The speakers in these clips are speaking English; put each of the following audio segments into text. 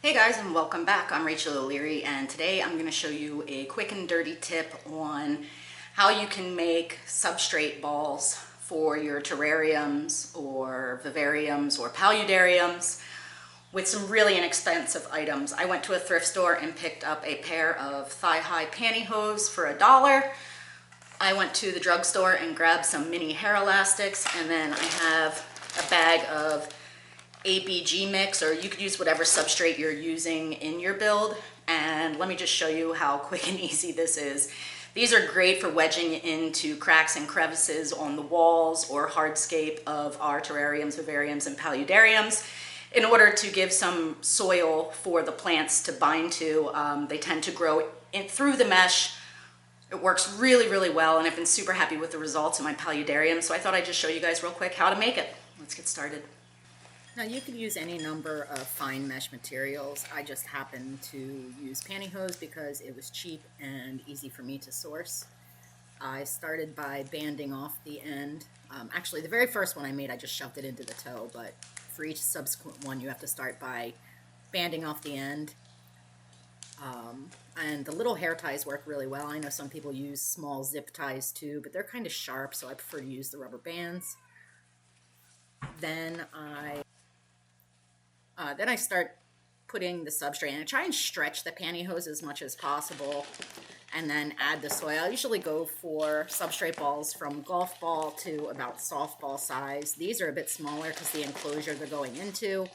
Hey guys, and welcome back. I'm Rachel O'Leary, and today I'm going to show you a quick and dirty tip on how you can make substrate balls for your terrariums or vivariums or paludariums with some really inexpensive items. I went to a thrift store and picked up a pair of thigh-high pantyhose for $1. I went to the drugstore and grabbed some mini hair elastics, and then I have a bag of ABG mix, or you could use whatever substrate you're using in your build. And let me just show you how quick and easy this is. These are great for wedging into cracks and crevices on the walls or hardscape of our terrariums, vivariums, and paludariums in order to give some soil for the plants to bind to. They tend to grow in through the mesh. It works really, really well, and I've been super happy with the results in my paludarium, so I thought I'd just show you guys real quick how to make it. Let's get started. Now you could use any number of fine mesh materials. I just happened to use pantyhose because it was cheap and easy for me to source. I started by banding off the end. Actually, the very first one I made, I just shoved it into the toe, but for each subsequent one you have to start by banding off the end. And the little hair ties work really well. I know some people use small zip ties too, but they're kind of sharp, so I prefer to use the rubber bands. Then I start putting the substrate in. I try and stretch the pantyhose as much as possible and then add the soil. I usually go for substrate balls from golf ball to about softball size. These are a bit smaller because the enclosure they're going into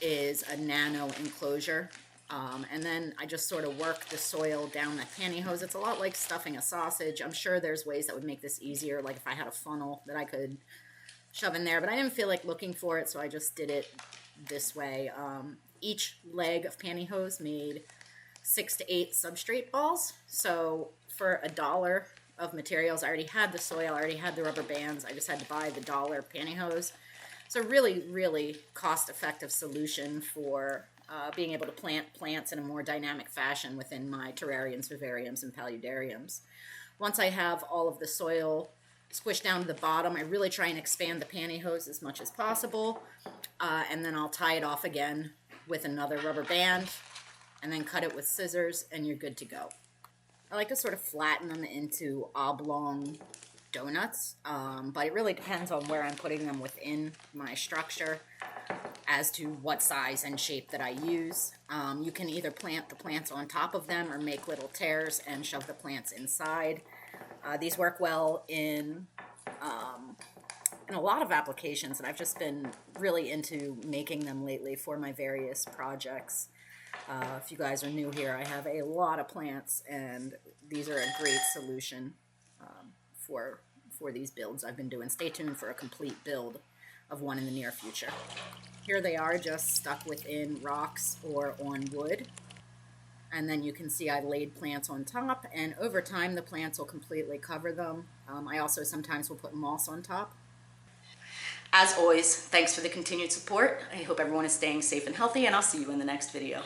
is a nano enclosure. And then I just sort of work the soil down the pantyhose. It's a lot like stuffing a sausage. I'm sure there's ways that would make this easier, like if I had a funnel that I could shove in there, but I didn't feel like looking for it, so I just did it this way. Each leg of pantyhose made 6 to 8 substrate balls. So for $1 of materials, I already had the soil, I already had the rubber bands, I just had to buy the $1 pantyhose. So really, really cost-effective solution for being able to plant plants in a more dynamic fashion within my terrariums, vivariums, and paludariums. Once I have all of the soil squished down to the bottom, I really try and expand the pantyhose as much as possible, and then I'll tie it off again with another rubber band and then cut it with scissors, and you're good to go. I like to sort of flatten them into oblong donuts, but it really depends on where I'm putting them within my structure as to what size and shape that I use. You can either plant the plants on top of them or make little tears and shove the plants inside. These work well in a lot of applications, and I've just been really into making them lately for my various projects. If you guys are new here, I have a lot of plants, and these are a great solution for these builds I've been doing. Stay tuned for a complete build of one in the near future. Here they are, just stuck within rocks or on wood. And then you can see I laid plants on top, and over time the plants will completely cover them. I also sometimes will put moss on top. As always, thanks for the continued support. I hope everyone is staying safe and healthy, and I'll see you in the next video.